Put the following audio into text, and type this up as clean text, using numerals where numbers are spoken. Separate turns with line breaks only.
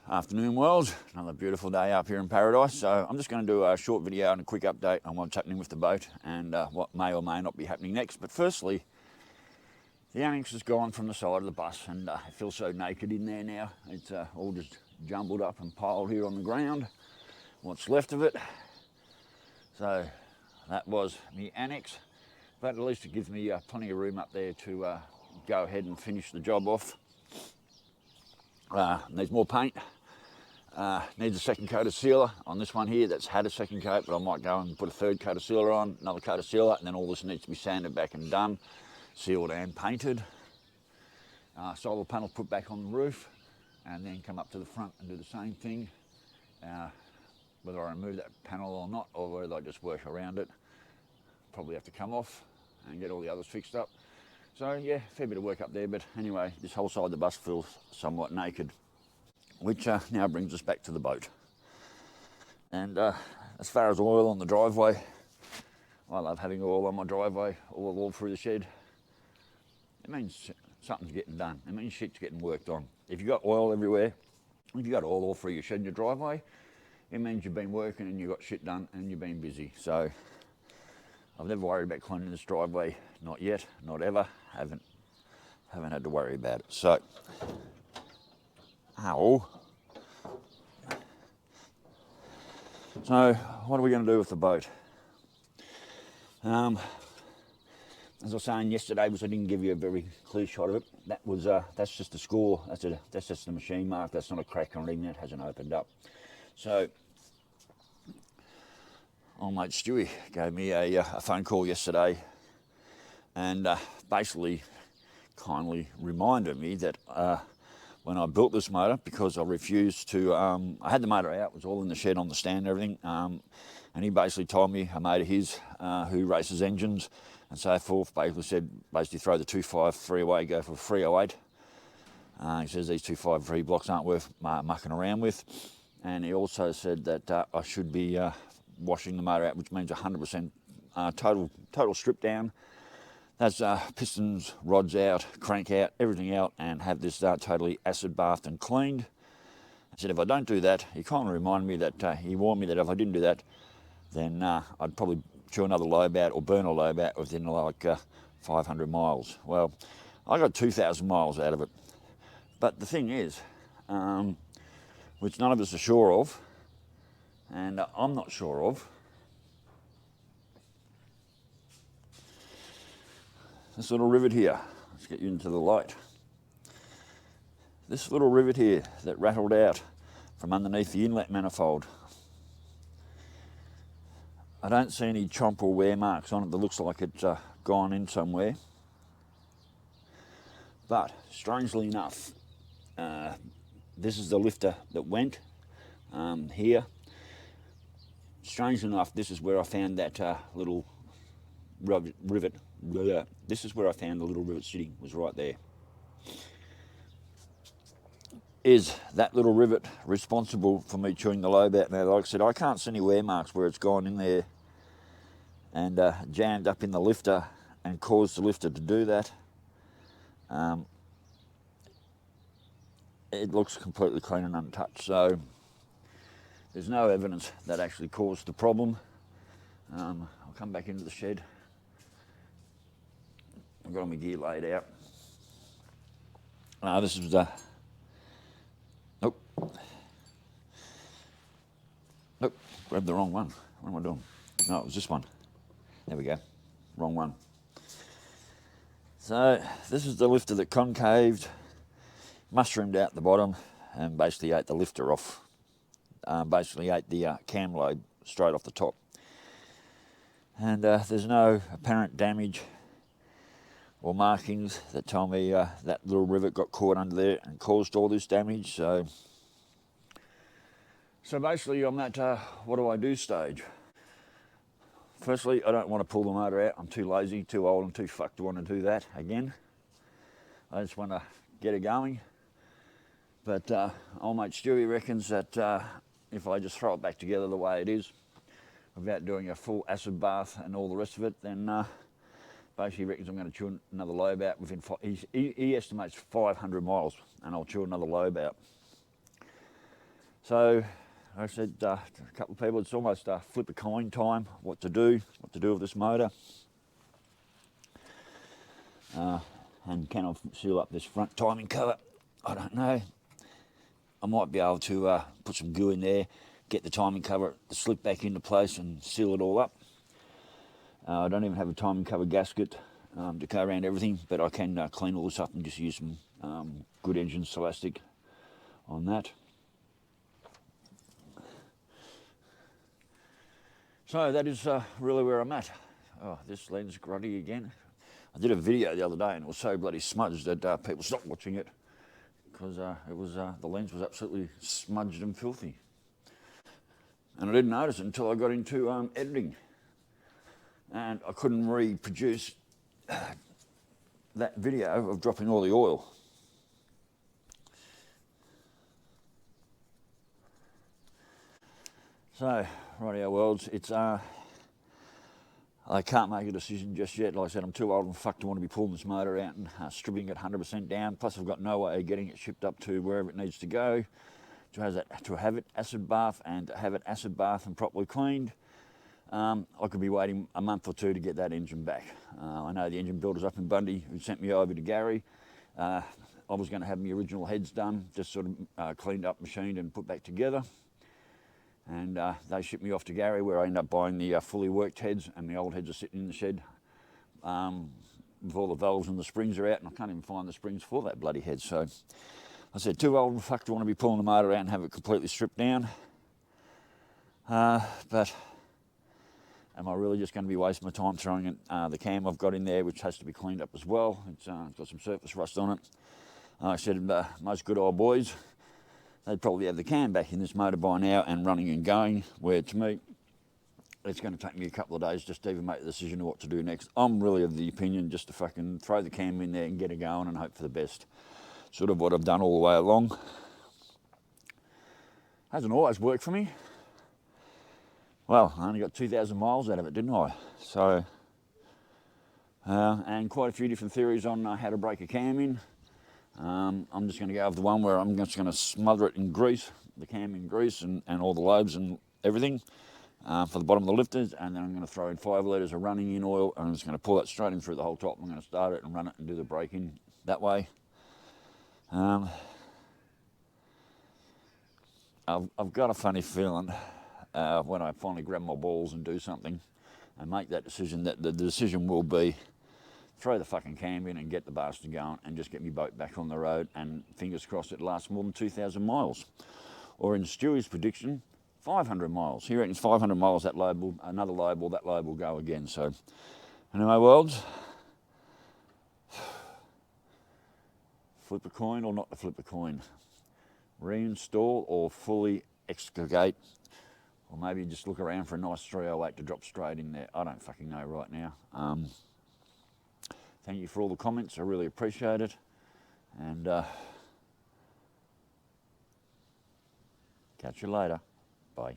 Afternoon world, another beautiful day up here in paradise. So I'm just going to do a short video and a quick update on what's happening with the boat and what may or may not be happening next. But firstly, the annex has gone from the side of the bus and it feels so naked in there now. It's all just jumbled up and piled here on the ground, what's left of it. So that was the annex, but at least it gives me plenty of room up there to go ahead and finish the job off. Needs more paint, needs a second coat of sealer on this one here that's had a second coat, but I might go and put a third coat of sealer on, another coat of sealer, and then all this needs to be sanded back and done, sealed and painted. Solar panel put back on the roof, and then come up to the front and do the same thing. Whether I remove that panel or not, or whether I just work around it, probably have to come off and get all the others fixed up. So yeah, fair bit of work up there, but anyway, this whole side of the bus feels somewhat naked, which now brings us back to the boat. And as far as oil on the driveway, I love having oil on my driveway, all through the shed. It means something's getting done. It means shit's getting worked on. If you've got oil everywhere, if you've got oil all through your shed and your driveway, it means you've been working and you've got shit done and you've been busy. So I've never worried about cleaning this driveway, not yet, not ever. Haven't had to worry about it. So, So what are we going to do with the boat? As I was saying yesterday, because I didn't give you a very clear shot of it, that's just a score. That's just a machine mark. That's not a crack or anything. That hasn't opened up. So old mate Stewie gave me a phone call yesterday and basically kindly reminded me that when I built this motor, because I refused to, I had the motor out, it was all in the shed on the stand and everything, and he basically told me, a mate of his who races engines and so forth, basically said, throw the 253 away, go for a 308. He says these 253 blocks aren't worth mucking around with. And he also said that I should be washing the motor out, which means 100% total strip down. That's pistons, rods out, crank out, everything out, and have this totally acid bathed and cleaned. I said if I don't do that, he kind of reminded me that, he warned me that if I didn't do that, then I'd probably chew another lobe out or burn a lobe out within like 500 miles. Well, I got 2,000 miles out of it. But the thing is, which none of us are sure of, and I'm not sure of, this little rivet here. Let's get you into the light. This little rivet here that rattled out from underneath the inlet manifold. I don't see any chomp or wear marks on it that looks like it's gone in somewhere. But strangely enough, this is the lifter that went here. Strangely enough, this is where I found that little rivet. This is where I found the little rivet sitting, was right there. Is that little rivet responsible for me chewing the lobe out? Now, like I said, I can't see any wear marks where it's gone in there and jammed up in the lifter and caused the lifter to do that. It looks completely clean and untouched, so there's no evidence that actually caused the problem. I'll come back into the shed. I've got all my gear laid out. This is nope, grabbed the wrong one. What am I doing? No, it was this one. There we go, wrong one. So this is the lifter that concaved, mushroomed out the bottom, and basically ate the lifter off. Basically ate the cam lobe straight off the top. And there's no apparent damage or markings that tell me that little rivet got caught under there and caused all this damage. So basically I'm at what do I do stage. Firstly, I don't want to pull the motor out. I'm too lazy, too old and too fucked to want to do that again. I just want to get it going. But old mate Stewie reckons that if I just throw it back together the way it is, without doing a full acid bath and all the rest of it, then basically reckons I'm going to chew another lobe out within, he estimates 500 miles, and I'll chew another lobe out. So I said to a couple of people, it's almost flip a coin time, what to do with this motor. And can I seal up this front timing cover? I don't know. I might be able to put some goo in there, get the timing cover to slip back into place and seal it all up. I don't even have a timing cover gasket to go around everything, but I can clean all this up and just use some good engine Celastic on that. So that is really where I'm at. Oh, this lens gruddy again. I did a video the other day and it was so bloody smudged that people stopped watching it because the lens was absolutely smudged and filthy. And I didn't notice it until I got into editing. And I couldn't reproduce that video of dropping all the oil. So, rightio worlds, it's I can't make a decision just yet. Like I said, I'm too old and fucked to want to be pulling this motor out and stripping it 100% down. Plus, I've got no way of getting it shipped up to wherever it needs to go to have it acid bath and have it acid bath and properly cleaned. I could be waiting a month or two to get that engine back. I know the engine builders up in Bundy who sent me over to Gary. I was going to have my original heads done, just sort of cleaned up, machined and put back together. And they shipped me off to Gary where I ended up buying the fully worked heads, and the old heads are sitting in the shed with all the valves and the springs are out, and I can't even find the springs for that bloody head. So I said, too old and fucked to want to be pulling the motor out and have it completely stripped down. But am I really just going to be wasting my time throwing it? The cam I've got in there, which has to be cleaned up as well. It's got some surface rust on it. I said, most good old boys, they'd probably have the cam back in this motor by now and running and going, where to me, it's going to take me a couple of days just to even make the decision of what to do next. I'm really of the opinion just to fucking throw the cam in there and get it going and hope for the best. Sort of what I've done all the way along. Hasn't always worked for me. Well, I only got 2,000 miles out of it, didn't I? So, and quite a few different theories on how to break a cam in. I'm just going to go with the one where I'm just going to smother it in grease, the cam in grease and all the lobes and everything for the bottom of the lifters, and then I'm going to throw in 5 litres of running in oil and I'm just going to pull that straight in through the whole top. I'm going to start it and run it and do the break in that way. I've got a funny feeling when I finally grab my balls and do something and make that decision, that the decision will be throw the fucking cam in and get the bastard going and just get my boat back on the road, and fingers crossed it lasts more than 2,000 miles. Or in Stewie's prediction, 500 miles. He reckons 500 miles, that load will, another load will go again. So anyway, worlds, flip a coin or not to flip a coin? Reinstall or fully excavate? Or maybe just look around for a nice 308 to drop straight in there. I don't fucking know right now. Thank you for all the comments, I really appreciate it. And catch you later. Bye.